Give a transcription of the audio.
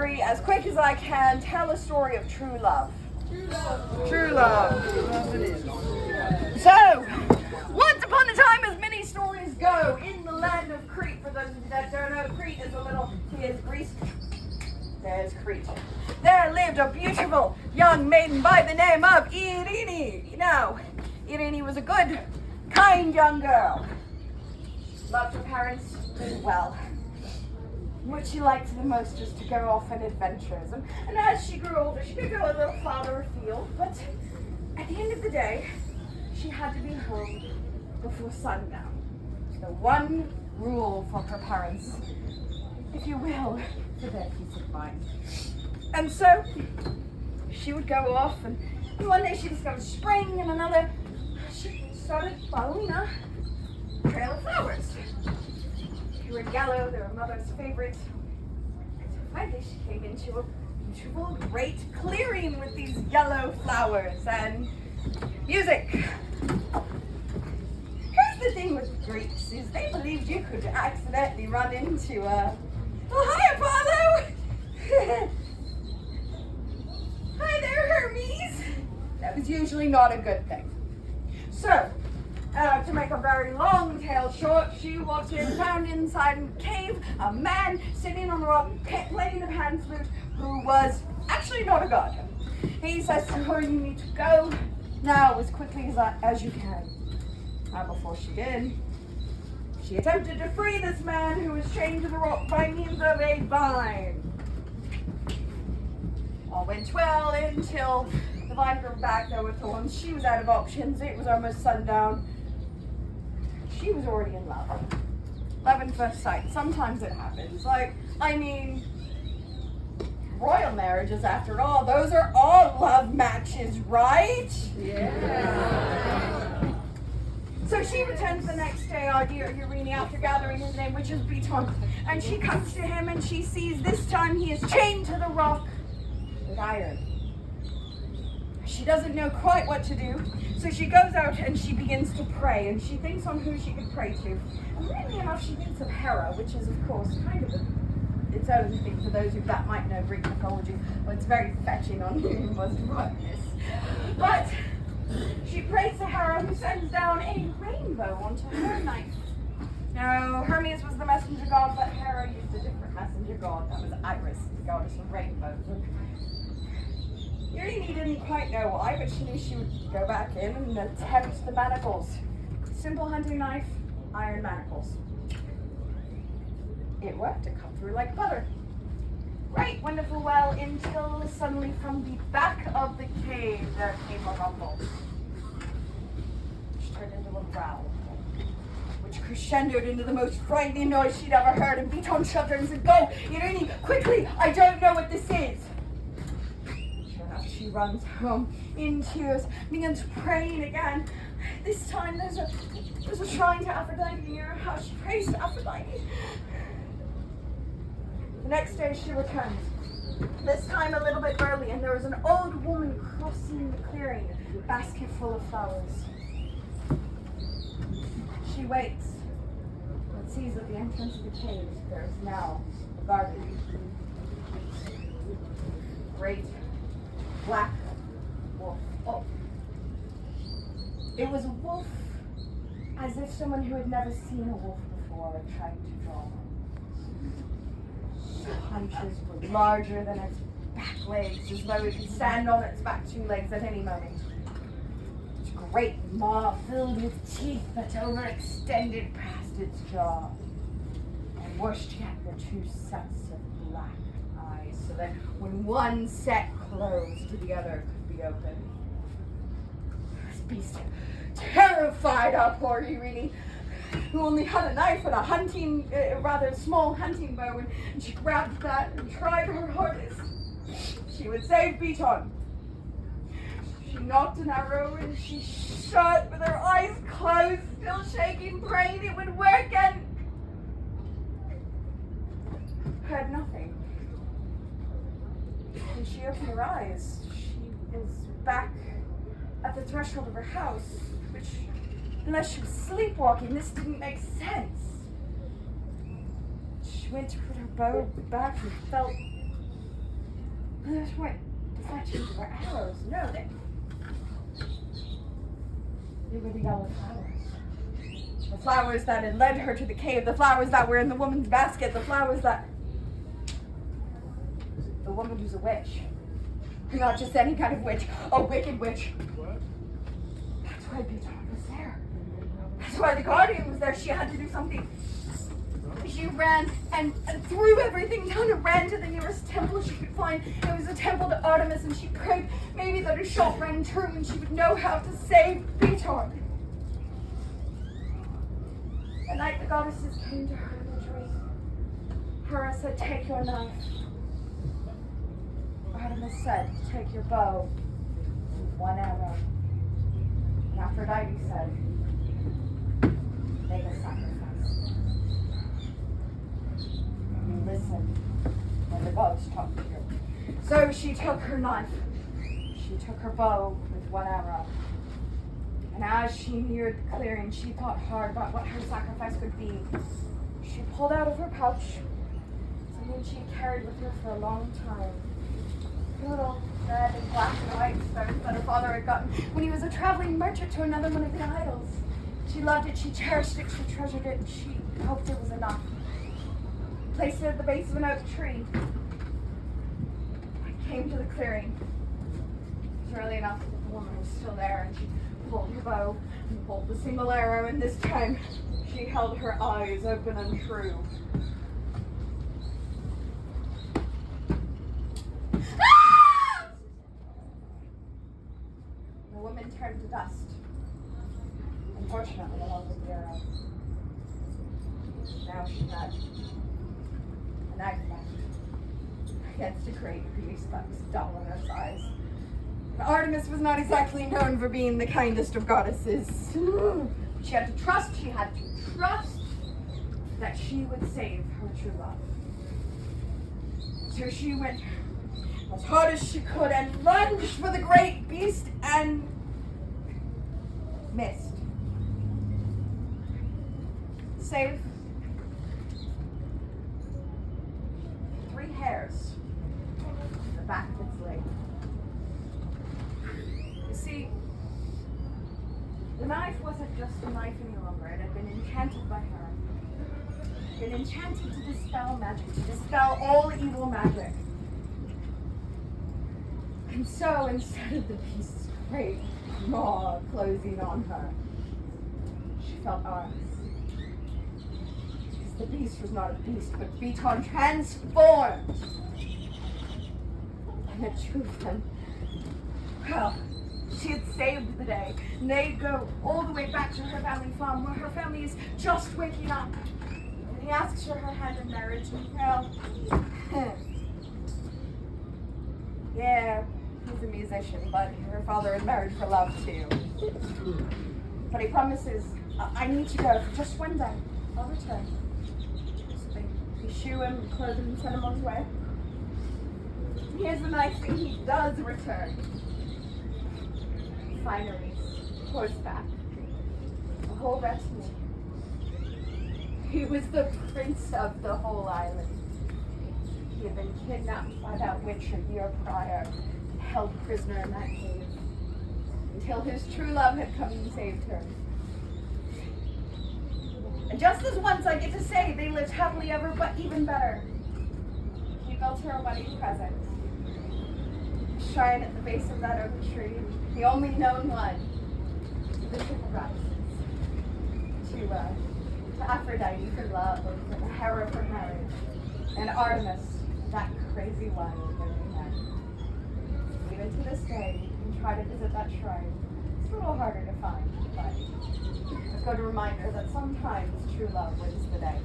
story as quick as I can. Tell a story of true love. True love. Yes, it is. So, once upon a time, as many stories go, in the land of Crete, for those of you that don't know, Crete is Greece. There's Crete. There lived a beautiful young maiden by the name of Irene. Now, Irene was a good, kind young girl. Loved her parents, did well. What she liked the most was to go off on adventures. And as she grew older, she could go a little farther afield. But at the end of the day, she had to be home before sundown. The one rule for her parents, if you will, for their peace of mind. And so she would go off, and one day she discovered spring, and another she started following a trail of flowers. They were yellow, they were mother's favorite. And so finally she came into a beautiful, great clearing with these yellow flowers and music. Here's the thing with Greeks, is they believed you could accidentally run into oh, hi, Apollo! Hi there, Hermes! That was usually not a good thing. So, to make a very long tale short, she walked in, found inside a cave a man sitting on a rock playing the pan flute who was actually not a god. He says to her, you need to go now as quickly as you can. Now before she did, she attempted to free this man who was chained to the rock by means of a vine. All went well until the vine grew back. There were thorns. She was out of options. It was almost sundown. She was already in love. Love at first sight. Sometimes it happens. Royal marriages, after all, those are all love matches, right? Yeah. So she returns the next day, our dear Irene, after gathering his name, which is Beton. And she comes to him and she sees this time he is chained to the rock with iron. She doesn't know quite what to do, so she goes out and she begins to pray, and she thinks on who she could pray to. And weirdly enough, she thinks of Hera, which is, of course, kind of its own thing for those who that might know Greek mythology. Well, it's very fetching on who must run this. But she prays to Hera, who sends down a rainbow onto her knife. Now, Hermes was the messenger god, but Hera used a different messenger god. That was Iris, the goddess of rainbows. Irene didn't quite know why, but she knew she would go back in and attempt the manacles. Simple hunting knife, iron manacles. It worked, it cut through like butter. Right, wonderful, well, until suddenly from the back of the cave there came a rumble. Which turned into a growl, which crescendoed into the most frightening noise she'd ever heard, and Beton shoved her and said, go, Irene, quickly, I don't know what this is. She runs home in tears, begins praying again. This time there's a shrine to Aphrodite near her house. She prays to Aphrodite. The next day she returns, this time a little bit early, and there was an old woman crossing the clearing, a basket full of flowers. She waits, but sees at the entrance of the cave there is now a garden. Great black wolf. Oh. It was a wolf, as if someone who had never seen a wolf before tried to draw one. The punches were larger than its back legs, as though it could stand on its back two legs at any moment. Its great maw filled with teeth that overextended past its jaw. And worse yet, the two sets of black eyes, so that when one set closed, the other could be open. This beast terrified our poor Irene, who only had a knife and a rather small hunting bow, and she grabbed that and tried her hardest. She would save Beton. She knocked an arrow and she shot with her eyes closed, still shaking, praying it would work, and heard nothing. When she opened her eyes, she was back at the threshold of her house, which, unless she was sleepwalking, this didn't make sense. She went to put her bow back and felt Others weren't deflections of her arrows. No, they were the yellow flowers. The flowers that had led her to the cave. The flowers that were in the woman's basket. The flowers that... The woman who's a witch. Not just any kind of witch. A wicked witch. What? That's why Beaton was there. That's why the guardian was there. She had to do something. She ran and threw everything down and ran to the nearest temple she could find. It was a temple to Artemis, and she prayed maybe that a shot rang true and she would know how to save Beaton. The night the goddesses came to her in a dream, Hera said, "Take your knife." Artemis said, "Take your bow with one arrow." And Aphrodite said, "Make a sacrifice." You listen when the gods talk to you. So she took her knife. She took her bow with one arrow. And as she neared the clearing, she thought hard about what her sacrifice would be. She pulled out of her pouch something she had carried with her for a long time. Little red and black and white stones that her father had gotten when he was a traveling merchant to another one of the idols. She loved it, she cherished it, she treasured it, and she hoped it was enough. Placed it at the base of an oak tree. I came to the clearing. It was early enough that the woman was still there, and she pulled her bow and pulled the single arrow, and this time she held her eyes open and true. The woman turned to dust. Unfortunately, along with the arrow. Now she had a knife left against a great beast that was double in her size. And Artemis was not exactly known for being the kindest of goddesses. She had to trust that she would save her true love. So she went as hard as she could and lunged for the great beast and missed. Save 3 hairs in the back of its leg. You see, the knife wasn't just a knife any longer. It had been enchanted by her. Been enchanted to dispel magic, to dispel all evil magic. And so, instead of the beast's great maw closing on her, she felt arms. Because the beast was not a beast, but Beaton transformed. And the truth then, well, she had saved the day. And they'd go all the way back to her family farm, where her family is just waking up. And he asks for her hand in marriage, and well, yeah, he's a musician, but her father is married for love too. But he promises, I need to go for just one day. I'll return. So they shoe him, clothe him, and send him on his way. And here's the nice thing, he does return. Fineries, horseback, a whole retinue. He was the prince of the whole island. He had been kidnapped by that witch a year prior, held prisoner in that cave, until his true love had come and saved her. And just as once I get to say they lived happily ever, but even better. He built her a wedding present. A shrine at the base of that oak tree, the only known one, to the triple goddesses. To Aphrodite for love, and Hera for marriage, and Artemis, that crazy one that we met. Even to this day, you can try to visit that shrine. It's a little harder to find, but a good reminder that sometimes true love wins the day.